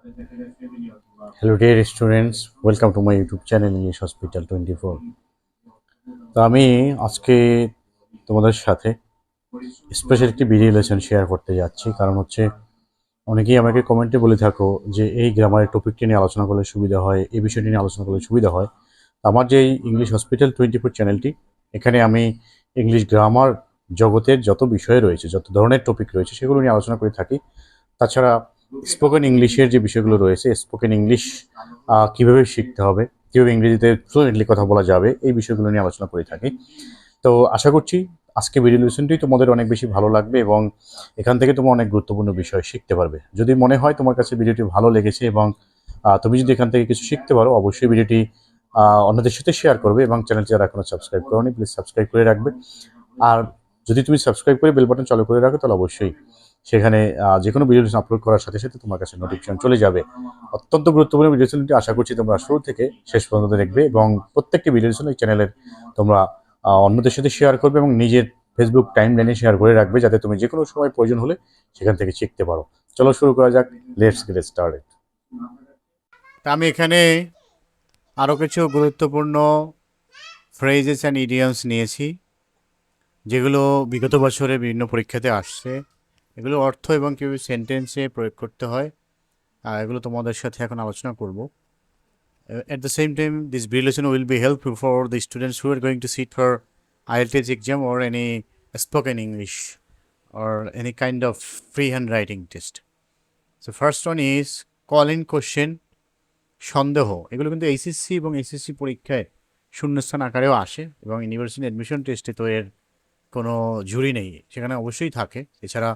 Hello dear students, welcome to my YouTube channel English Hospital 24। তো আমি আজকে তোমাদের সাথে স্পেশাল একটি ভিডিও লেসন শেয়ার করতে যাচ্ছি, কারণ হচ্ছে অনেকেই আমাকে কমেন্টে বলে থাকো যে এই গ্রামারের টপিকটি নিয়ে আলোচনা করলে সুবিধা হয়, এই বিষয়টি নিয়ে আলোচনা করলে সুবিধা হয়। আমার যে ইংলিশ হসপিটাল 24 চ্যানেলটি, এখানে আমি ইংলিশ গ্রামার জগতের যত বিষয় রয়েছে, যত ধরনের টপিক রয়েছে সেগুলো নিয়ে আলোচনা করে থাকি। তাছাড়া স্পোকেন ইংলিশের যে বিষয়গুলো রয়েছে, স্পোকেন ইংলিশ কীভাবে শিখতে হবে, কীভাবে ইংরেজিতে ফ্লুয়েন্টলি কথা বলা যাবে, এই বিষয়গুলো নিয়ে আলোচনা করে থাকি। তো আশা করছি আজকে ভিডিও লেসনটি তোমাদের অনেক বেশি ভালো লাগবে এবং এখান থেকে তোমরা অনেক গুরুত্বপূর্ণ বিষয় শিখতে পারবে। যদি মনে হয় তোমার কাছে ভিডিওটি ভালো লেগেছে এবং তুমি যদি এখান থেকে কিছু শিখতে পারো, অবশ্যই ভিডিওটি অন্যদের সাথে শেয়ার করবে এবং চ্যানেলটি যারা এখনো সাবস্ক্রাইব করোনি প্লিজ সাবস্ক্রাইব করে রাখবে। আর যদি তুমি সাবস্ক্রাইব করে বেল বাটন চালু করে রাখো তাহলে অবশ্যই সেখানে যে কোনো ভিডিও আপলোড করার সাথে সাথে তোমার কাছে নোটিফিকেশন চলে যাবে। অত্যন্ত গুরুত্বপূর্ণ ভিডিও চ্যানেলটি আশা করছি তোমরা শুরু থেকে শেষ পর্যন্ত দেখবে এবং প্রত্যেকটি ভিডিও এই চ্যানেলের তোমরা অন্যদের সাথে শেয়ার করবে এবং নিজের ফেসবুক টাইম লাইনে শেয়ার করে রাখবে, যাতে তুমি যে কোনো সময় প্রয়োজন হলে সেখান থেকে শিখতে পারো। চলো শুরু করা যাক, লেটস গেট স্টার্টেড। আমি এখানে আরও কিছু গুরুত্বপূর্ণ ফ্রেজেস অ্যান্ড ইডিয়মস নিয়েছি, যেগুলো বিগত বছরে বিভিন্ন পরীক্ষাতে আসছে। এগুলো অর্থ এবং কীভাবে সেন্টেন্সে প্রয়োগ করতে হয়, এগুলো তোমাদের সাথে এখন আলোচনা করব। At the same time, this relation will be helpful for the students who are going to sit for IELTS exam or any spoken English or any kind of free handwriting test. So first one is call in question, সন্দেহ। এগুলো কিন্তু HSC এবং HSC পরীক্ষায় শূন্যস্থান আকারেও আসে এবং university admission টেস্টে তো এর কোনো ঝুড়ি নেই, সেখানে অবশ্যই থাকে। এছাড়া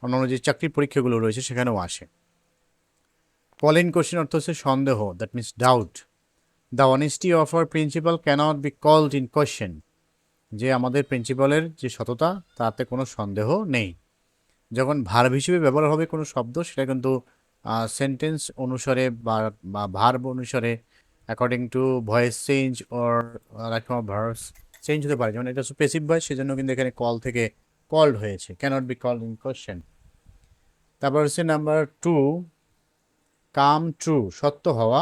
অন্যান্য যে চাকরির পরীক্ষাগুলো রয়েছে সেখানেও আসে। কল ইন কোশ্চেন অর্থ হচ্ছে সন্দেহ, that means doubt. The honesty of our principal cannot be called in question, যে আমাদের প্রিন্সিপালের যে সততা তাতে কোনো সন্দেহ নেই। যখন ভার্ব হিসেবে ব্যবহার হবে কোনো শব্দ, সেটা কিন্তু সেন্টেন্স অনুসারে বা ভার্ব অনুসারে according to voice change or verbs change হতে পারে। যেমন এটা হচ্ছে প্যাসিভ ভয়েস, সেজন্য কিন্তু এখানে কল থেকে কল্ড হয়েছে, cannot be called in question. তারপর হচ্ছে নাম্বার 2, কাম ট্রু, সত্য হওয়া।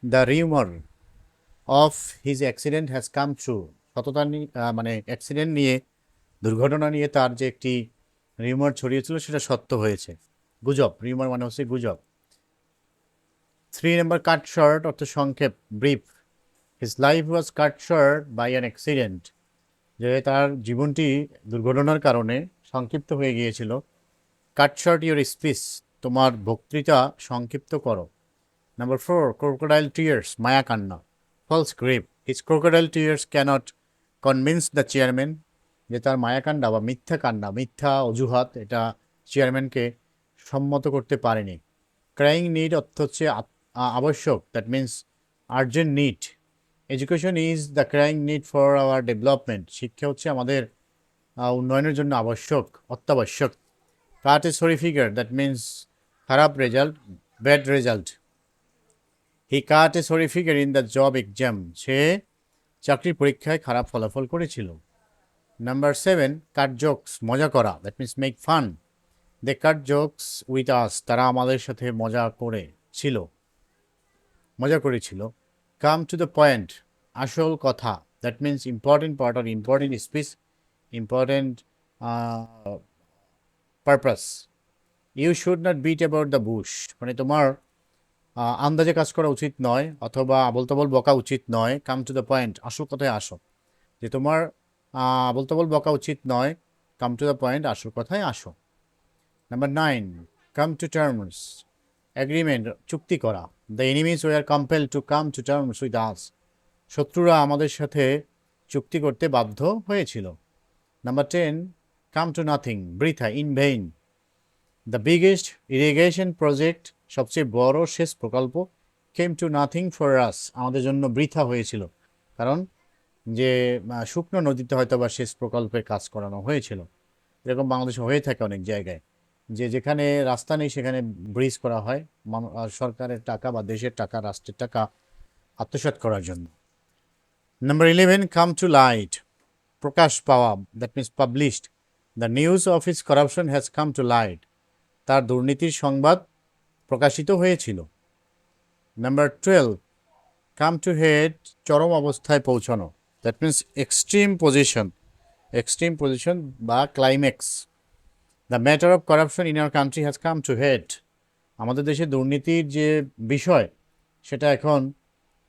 The rumour of his accident has come true, সততা মানে অ্যাক্সিডেন্ট নিয়ে, দুর্ঘটনা নিয়ে তার যে একটি রিউমার ছড়িয়েছিল সেটা সত্য হয়েছে। গুজব, রিউমার মানে হচ্ছে গুজব। 3 নম্বর কাট শর্ট অর্থ সংক্ষেপ, brief. His life was cut short by an accident, যে তার জীবনটি দুর্ঘটনার কারণে সংক্ষিপ্ত হয়ে গিয়েছিল। কাট শর্ট ইউর স্পিচ, তোমার বক্তৃতা সংক্ষিপ্ত করো। নাম্বার 4, ক্রোকোডাইল টিয়ার্স, মায়া কান্না, false grave. His crocodile tears cannot convince the chairman, যে তার মায়া কান্না বা মিথ্যা কান্না, মিথ্যা অজুহাত, এটা চেয়ারম্যানকে সম্মত করতে পারেনি। ক্রাইং নিড অর্থ হচ্ছে আবশ্যক, that means urgent need. Education is the crying need for our development, শিক্ষা হচ্ছে আমাদের উন্নয়নের জন্য আবশ্যক, অত্যাবশ্যক। Cut a sorry figure, that means খারাপ result, bad result. He cut a sorry figure in the job exam, সে চাকরির পরীক্ষায় খারাপ ফলাফল করেছিল। নাম্বার 7, কাট জোকস, মজা করা, that means make fun. They cut jokes with us, তারা আমাদের সাথে মজা করেছিল। কাম টু দ্য পয়েন্ট, আসল কথা, that means important part or important speech, important purpose. You should not beat about the bush, মানে তোমার আন্দাজে কাজ করা উচিত নয় অথবা আবল তাবল বকা উচিত নয়। কাম টু দ্য পয়েন্ট, আসল কথায় আসো, যে তোমার আবল তাবল বকা উচিত নয়। কাম টু দ্য পয়েন্ট, আসল কথায় আসো। Number 9, come to terms, agreement, চুক্তি করা। The enemies were compel to come to terms with us, শত্রুরা আমাদের সাথে চুক্তি করতে বাধ্য হয়েছিল। নাম্বার 10, কাম টু নাথিং, বৃথা, in vain. The biggest irrigation project, সবচেয়ে বড় সেচ প্রকল্প, came to nothing for us, আমাদের জন্য বৃথা হয়েছিল, কারণ যে শুকনো নদীতে হয়তো বা সেচ প্রকল্পের কাজ করানো হয়েছিল। এরকম বাংলাদেশে হয়ে থাকে অনেক জায়গায়, যে যেখানে রাস্তা নেই সেখানে ব্রিজ করা হয় সরকারের টাকা বা দেশের টাকা, রাষ্ট্রের টাকা আত্মসাৎ করার জন্য। নাম্বার 11, কাম টু লাইট, প্রকাশ পাওয়া, that means published. The news of his corruption has come to light, তার দুর্নীতির সংবাদ প্রকাশিত হয়েছিল। নাম্বার 12, কাম টু হেড, চরম অবস্থায় পৌঁছানো, that means extreme position or climax. The matter of corruption in our country has come to head, আমাদের দেশে দুর্নীতির যে বিষয় সেটা এখন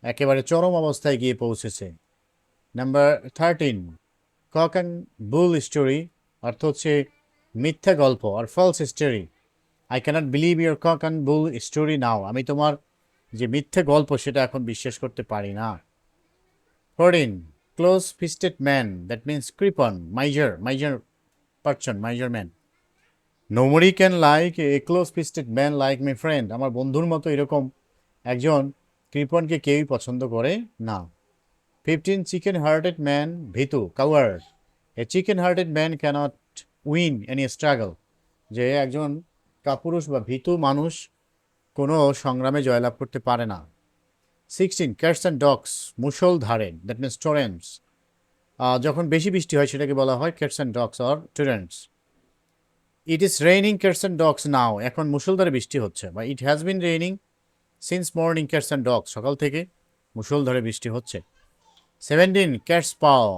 একেবারে চরম অবস্থায় গিয়ে পৌঁছেছে। Number 13, cock and bull story, অর্থ হচ্ছে মিথ্যা গল্প, আর false story. I cannot believe your cock and bull story now, আমি তোমার যে মিথ্যে গল্প সেটা এখন বিশ্বাস করতে পারি না। 14, close fisted man, that means কৃপন, miser person, miser man. Nobody can like a close fisted man like my friend, আমার বন্ধুর মতো এরকম একজন কৃপণকে কেউই পছন্দ করে না। 15, চিকেন হার্টেড ম্যান, ভীতু, coward, a chicken hearted man cannot win any struggle, যে একজন কাপুরুষ বা ভীতু মানুষ কোনো সংগ্রামে জয়লাভ করতে পারে না। 16, ক্যাটস অ্যান্ড ডগস, মুষলধারে, দ্যাট মিনস টরেন্টস, যখন বেশি বৃষ্টি হয় সেটাকে বলা হয় cats and dogs or torrents. It is raining cats and dogs now, এখন মুষলধারে বৃষ্টি হচ্ছে, বা it has been raining since morning cats and dogs, সকাল থেকে মুষলধারে বৃষ্টি হচ্ছে। 17, ক্যাটস পাও,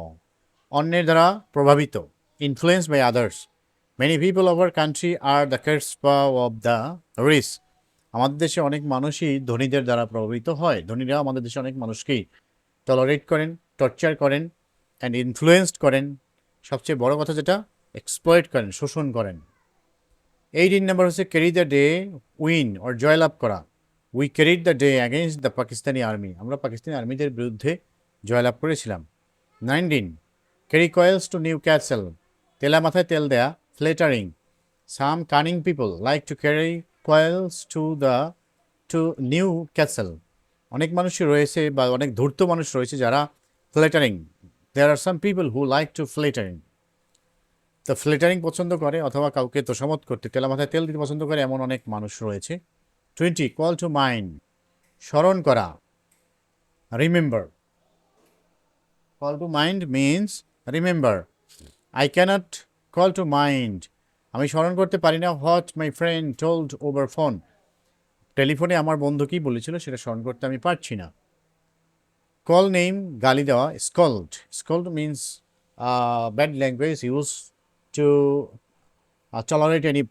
অন্যের দ্বারা প্রভাবিত, influence by others, many people of our country are the cat's paw of the rich, আমাদের দেশে অনেক মানুষই ধনীদের দ্বারা প্রভাবিত হয়, ধনীরা আমাদের দেশে অনেক মানুষকেই টলারেট করেন, টর্চার করেন অ্যান্ড ইনফ্লুয়েন্সড করেন, সবচেয়ে বড় কথা যেটা এক্সপ্লয়েট করেন, শোষণ করেন। 18 নাম্বার হচ্ছে carry the day, win or জয়লাভ করা, we carried the day against the Pakistani army, আমরা পাকিস্তানি আর্মিদের বিরুদ্ধে জয়লাভ করেছিলাম। 19, carry coals to Newcastle, তেলা মাথায় তেল দেয়া, flattering, some cunning people like to carry coals to Newcastle, অনেক মানুষই রয়েছে বা অনেক ধূর্ত মানুষ রয়েছে যারা flattering, there are some people who like to flattering, তো ফ্লেটারিং পছন্দ করে অথবা কাউকে তোষামত করতে, তেলা মাথায় তেল দিতে পছন্দ করে, এমন অনেক মানুষ রয়েছে। 20, কল টু মাইন্ড, স্মরণ করা, remember, call to mind means remember. I cannot call to mind, আমি স্মরণ করতে পারি না, what my friend told over phone, টেলিফোনে আমার বন্ধু কী বলেছিল সেটা স্মরণ করতে আমি পারছি না। কল নেম, গালি দেওয়া, scold means bad language use to tolerate any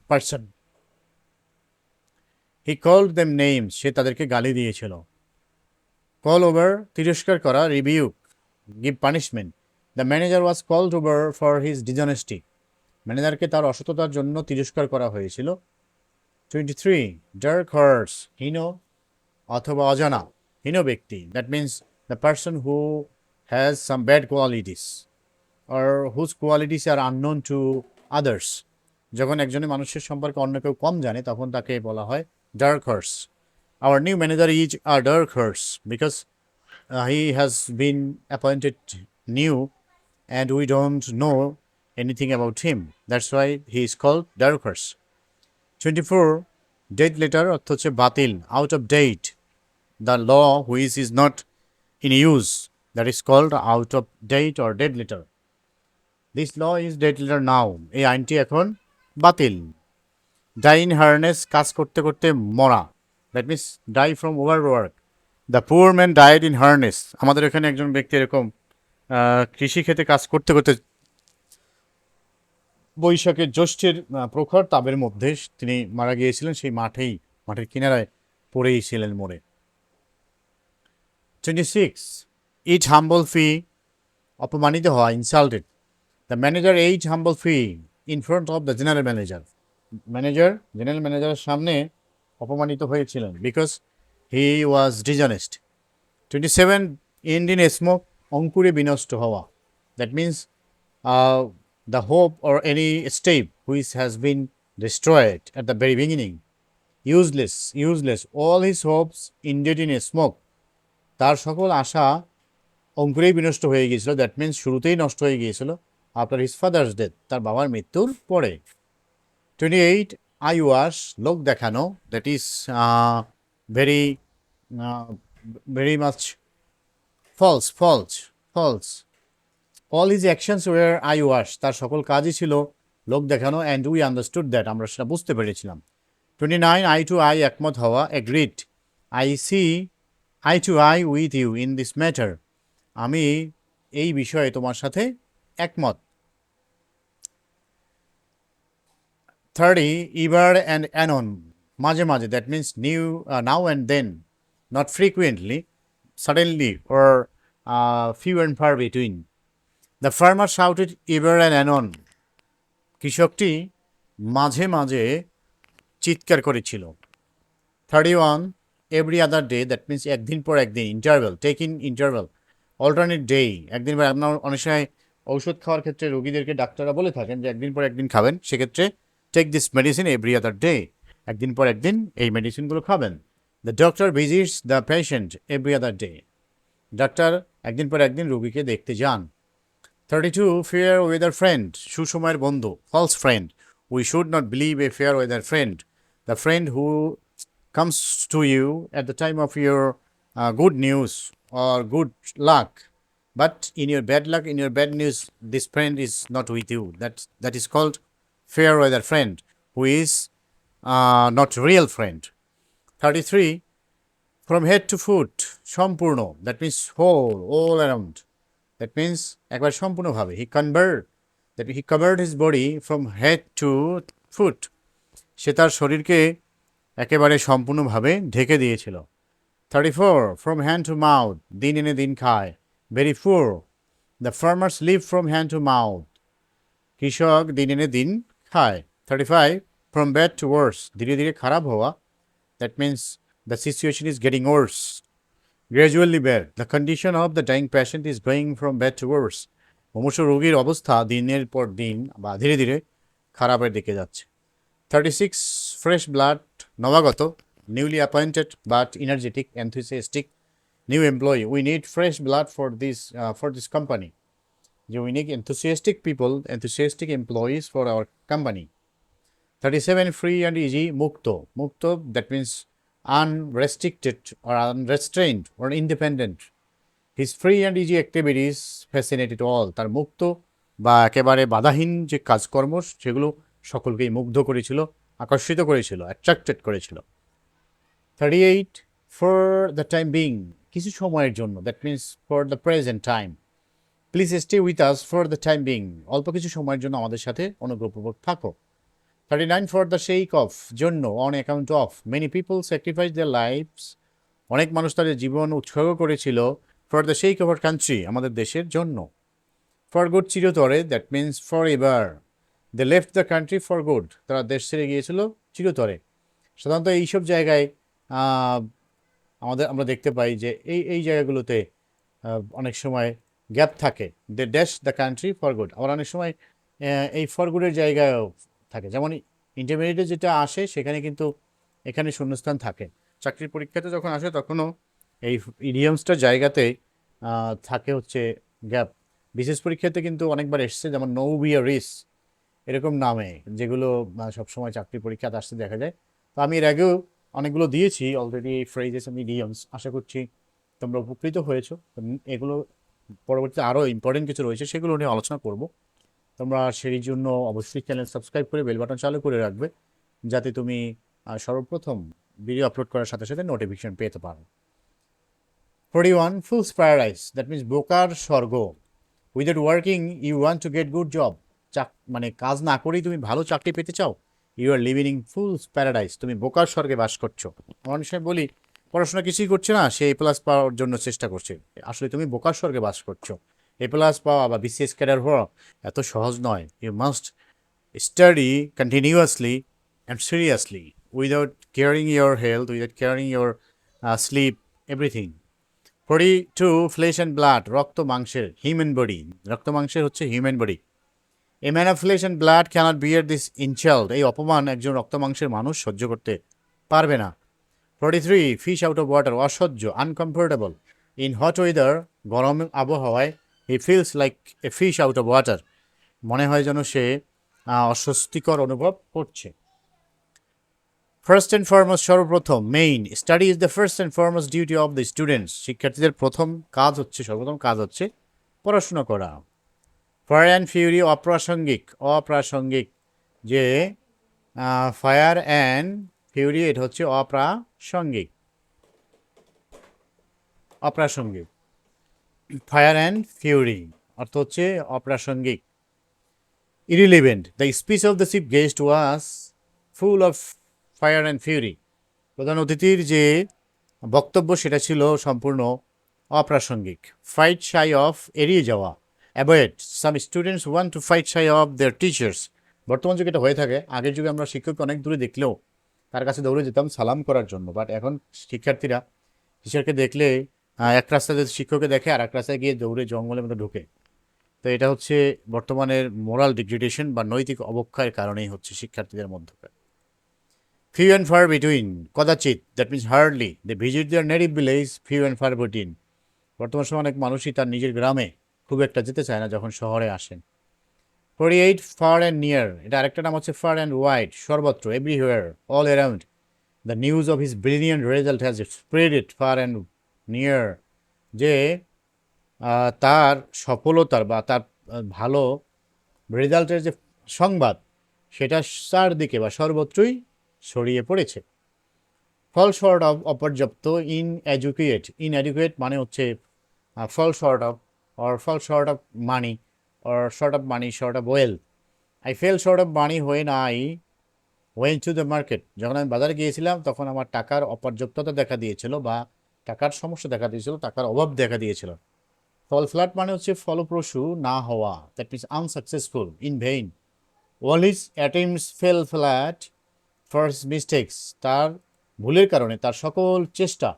person. He called them names, সে তাদেরকে গালি দিয়েছিল। কল ওভার, তিরস্কার করা, rebuke, give punishment, the manager was called over for his dishonesty, ম্যানেজারকে তার অসততার জন্য তিরস্কার করা হয়েছিল। 23, ডার্ক হর্স, হীন অথবা অজানা, হীন ব্যক্তি, that means the person who has some bad qualities or whose qualities are unknown to others, যখন একজনের মানুষের সম্পর্কে অন্য কেউ কম জানে তখন তাকে বলা হয় dark horse. Our new manager is a dark horse because he has been appointed new and we don't know anything about him. That's why he is called dark horse. 24, dead letter অর্থ হচ্ছে বাতিল, out of date, the law which is not in use, that is called out of date or dead letter. This law is dead letter now, এই আইনটি এখন বাতিল। Die in harness, কাজ করতে করতে মরা, that means die from overwork. The poor man died in harness, আমাদের এখানে একজন ব্যক্তি এরকম কৃষিক্ষেত্রে কাজ করতে করতে বৈশাখের জ্যৈষ্ঠের প্রখর তাপের মধ্যে তিনি মারা গিয়েছিলেন, সেই মাঠের কিনারায় পড়েই ছিলেন মরে। 26, ইট হাম্বল ফি, অপমানিত হওয়া, insulted, the manager ate humble pie in front of the general manager, general ম্যানেজারের সামনে অপমানিত হয়েছিলেন because he was dishonest. 27, end in smoke, অঙ্কুরে বিনষ্ট হওয়া, that means the hope or any step which has been destroyed at the very beginning. Useless, all his hopes ended in a smoke, তার সকল আশা অঙ্কুরেই বিনষ্ট হয়ে গিয়েছিল, দ্যাট মিনস শুরুতেই নষ্ট হয়ে গিয়েছিল আফটার হিজ ফাদার্স ডেথ, তার বাবার মৃত্যুর পরে। 28, আই ওয়াশ, লোক দেখানো, that is very much false. All his actions were eye wash, তার সকল কাজই ছিল লোক দেখানো, অ্যান্ড উই আন্ডারস্টুড দ্যাট, আমরা সেটা বুঝতে পেরেছিলাম। 29 আই টু আই একমত হওয়া agreed I see eye to eye with you in this matter আমি এই বিষয়ে তোমার সাথে একমত 30 ইভার অ্যান্ড অ্যানন মাঝে মাঝে that means now and then not frequently suddenly or few and far between. The farmer shouted ever and anon. কৃষকটি মাঝে মাঝে চিৎকার করেছিল 31 every other day that means একদিন পর একদিন interval take in interval alternate day একদিন পর আপনার অনেক সময় ঔষধ খাওয়ার ক্ষেত্রে রোগীদেরকে ডাক্তাররা বলে থাকেন যে একদিন পর একদিন খাবেন সেক্ষেত্রে take this medicine every other day একদিন পর একদিন এই মেডিসিনগুলো খাবেন the doctor visits the patient every other day ডাক্তার একদিন পর একদিন রোগীকে দেখতে যান 32 ফেয়ার ওয়েদার ফ্রেন্ড সুসময়ের বন্ধু false friend we should not believe a fair weather friend the friend who comes to you at the time of your good news or good luck but in your bad luck in your bad news this friend is not with you that is called fair weather friend who is not real friend 33 from head to foot সম্পূর্ণ that means whole all around that means একবার সম্পূর্ণভাবে he covered his body from head to foot সে তার শরীরকে একেবারে সম্পূর্ণভাবে ঢেকে দিয়েছিল 34 from hand to mouth দিন এনে দিন খায় very poor the farmers live from hand to mouth কৃষক দিন এনে দিন খায় 35 ফ্রম ব্যাড টু ওয়ার্স ধীরে ধীরে খারাপ হওয়া that means the situation is getting worse gradually bad the condition of the dying patient is going from bad to worse মুমূর্ষু রোগীর অবস্থা দিনের পর দিন বা ধীরে ধীরে খারাপের দিকে যাচ্ছে 36 fresh blood নবাগত newly appointed but energetic enthusiastic new employee we need fresh blood for this company we need enthusiastic people enthusiastic employees for our company 37 free and easy mukto that means unrestricted or unrestrained or independent his free and easy activities fascinated all তার মুক্ত বা একেবারে বাধাহীন যে কাজকর্ম সেগুলো সকলকেই মুগ্ধ করেছিল আকর্ষিত করেছিল অ্যাট্রাক্টেড করেছিল 38 ফর দ্য টাইম বিং কিছু সময়ের জন্য that means for the present time please stay with us for the time being অল্প কিছু সময়ের জন্য আমাদের সাথে অনুগ্রহপূর্বক থাকো 39 ফর দ্য শেক অফ জন্য on account of many people sacrifice their lives অনেক মানুষ তাদের জীবন উৎসর্গ করেছিল for the sake of our country আমাদের দেশের জন্য ফর গুড চিরতরে that means for ever they left the country for good তারা দেশ ছেড়ে গিয়েছিল চিরতরে সাধারণত এইসব জায়গায় আমরা দেখতে পাই যে এই জায়গাগুলোতে অনেক সময় গ্যাপ থাকে they dash the country for good আবার অনেক সময় এই ফর গুডের জায়গায়ও থাকে যেমন ইন্টারমিডিয়েটে যেটা আসে সেখানে কিন্তু এখানে শূন্যস্থান থাকে চাকরির পরীক্ষাতে যখন আসে তখনও এই ইডিয়ামসটার জায়গাতে থাকে হচ্ছে গ্যাপ বিশেষ পরীক্ষাতে কিন্তু অনেকবার এসছে যেমন নো বি আ রিস এরকম নামে যেগুলো সবসময় চাকরি পরীক্ষাতে আসতে দেখা যায় তো আমি এর আগেও অনেকগুলো দিয়েছি অলরেডি এই ফ্রেজেস এবং ইডিয়মস আশা করছি তোমরা উপকৃত হয়েছো এগুলো পরবর্তীতে আরও ইম্পর্টেন্ট কিছু রয়েছে সেগুলো নিয়ে আলোচনা করব তোমরা সেই জন্য অবশ্যই চ্যানেল সাবস্ক্রাইব করে বেল বাটন চালু করে রাখবে যাতে তুমি সর্বপ্রথম ভিডিও আপলোড করার সাথে সাথে নোটিফিকেশন পেতে পারো 41 ফুলস প্যারাডাইস দ্যাট মিন্স বোকার স্বর্গ without working you want to get good job মানে কাজ না করেই তুমি ভালো চাকরি পেতে চাও you are living in fool's paradise তুমি বোকার স্বর্গে বাস করছো অনেক সময় বলি পড়াশোনা কিছুই করছে না সে এ প্লাস পাওয়ার জন্য চেষ্টা করছে আসলে তুমি বোকার স্বর্গে বাস করছো এ প্লাস পাওয়া বা বিসিএস ক্যাডার হওয়া এত সহজ নয় you must study continuously and seriously without caring your health without caring your sleep everything 42 flesh and blood রক্ত মাংসের হিউম্যান বডি রক্ত মাংসের হচ্ছে human body a man of flesh and blood cannot bear this insult এই অপমান একজন রক্ত মাংসের মানুষ সহ্য করতে পারবে না 43 ফিশ আউট অফ ওয়াটার অসহ্য আনকমফোর্টেবল ইন হট ওয়েদার গরম আবহাওয়ায় he feels like a fish out of water মনে হয় যেন সে অস্বস্তিকর অনুভব করছে ফার্স্ট অ্যান্ড ফরমোস্ট সর্বপ্রথম main study is the first and foremost duty of the students শিক্ষার্থীদের সর্বপ্রথম কাজ হচ্ছে পড়াশোনা করা ফায়ার অ্যান্ড ফিউরি অপ্রাসঙ্গিক যে ফায়ার অ্যান্ড ফিউরি এটা হচ্ছে অপ্রাসঙ্গিক। অপ্রাসঙ্গিক। ফায়ার অ্যান্ড ফিউরি অর্থ হচ্ছে অপ্রাসঙ্গিক। Irrelevant, the speech of the chief guest was full of fire and Fury. প্রধান অতিথির যে বক্তব্য সেটা ছিল সম্পূর্ণ অপ্রাসঙ্গিক। ফাইট শাই অফ, এড়িয়ে যাওয়া। Avoid, some students want to fight shy of their teachers. বর্তমান যুগে এটা হয়ে থাকে। আগের যুগে আমরা শিক্ষককে অনেক দূরে দেখলেও তার কাছে দৌড়ে যেতাম সালাম করার জন্য, বাট এখন শিক্ষার্থীরা টিচারকে দেখলে এক রাস্তায় যদি শিক্ষককে দেখে আর এক রাস্তায় গিয়ে দৌড়ে জঙ্গলের মধ্যে ঢুকে। তো এটা হচ্ছে বর্তমানের মোরাল ডিগ্রেডেশন বা নৈতিক অবক্ষয়ের কারণেই হচ্ছে শিক্ষার্থীদের মধ্যে। ফিউ অ্যান্ড ফার বিটুইন, কদাচিৎ, that means hardly, they visit their native village, few and far between. বর্তমান সময় অনেক মানুষই তার নিজের গ্রামে খুব একটা যেতে চায় না যখন শহরে আসেন। 48 ফার অ্যান্ড নিয়ার, এটা আরেকটা নাম হচ্ছে ফার অ্যান্ড ওয়াইড, সর্বত্র, everywhere, all around. The news of his brilliant result has spread it far and near. যে তার সফলতার বা তার ভালো রেজাল্টের যে সংবাদ সেটা চারদিকে বা সর্বত্রই ছড়িয়ে পড়েছে। ফল শর্ট অফ, অপর্যাপ্ত। ইনএডুকেট, ইনএডুকেট মানে হচ্ছে fall short of, or fall short of money, or short of money, short of wealth. I fell short of money when I went to the market. যখন আমি বাজারে গিয়েছিলাম তখন আমার টাকার অপর্যাপ্ততা দেখা দিয়েছিল বা টাকার সমস্যা দেখা দিয়েছিল, টাকার অভাব দেখা দিয়েছিল। ফল ফ্ল্যাট মানে হচ্ছে ফলপ্রসূ না হওয়া, that means unsuccessful, in vein. All his attempts fail flat for his mistakes. তার ভুলের কারণে তার সকল চেষ্টা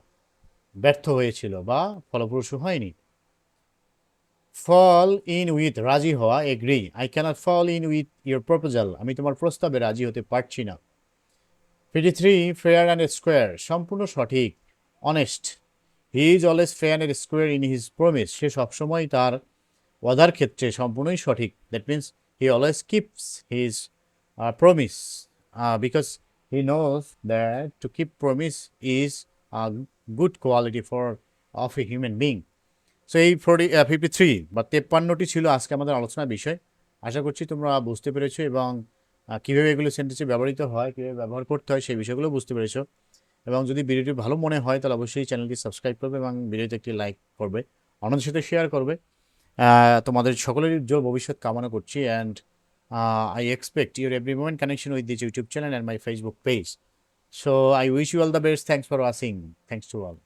ব্যর্থ হয়েছিল বা ফলপ্রসূ হয়নি। ফল ইন উইথ, রাজি হওয়া, agree. I cannot fall in with your proposal, আমি তোমার প্রস্তাবে রাজি হতে পারছি না। 53 ফেয়ার অ্যান্ড স্কোয়ার, সম্পূর্ণ সঠিক, honest. He is always fair and square in his promise, সে সবসময় তার ওয়াদার ক্ষেত্রে সম্পূর্ণই সঠিক। That means he always keeps his promise because he knows that to keep promise is a good quality for of a human being. So এই 53 বা 53টি ছিল আজকে আমাদের আলোচনার বিষয়। আশা করছি তোমরা বুঝতে পেরেছো এবং কীভাবে এগুলো সেন্টেন্সে ব্যবহৃত হয়, কীভাবে ব্যবহার করতে হয় সেই বিষয়গুলো বুঝতে পেরেছো। এবং যদি ভিডিওটি ভালো মনে হয় তাহলে অবশ্যই চ্যানেলটি সাবস্ক্রাইব করবে এবং ভিডিওতে একটি লাইক করবে, অন্যদের সাথে শেয়ার করবে। তোমাদের সকলেরই উজ্জ্বল ভবিষ্যৎ কামনা করছি। And I expect your every moment connection with this YouTube channel and my Facebook page. So I wish you all the best. Thanks for watching. Thanks to all.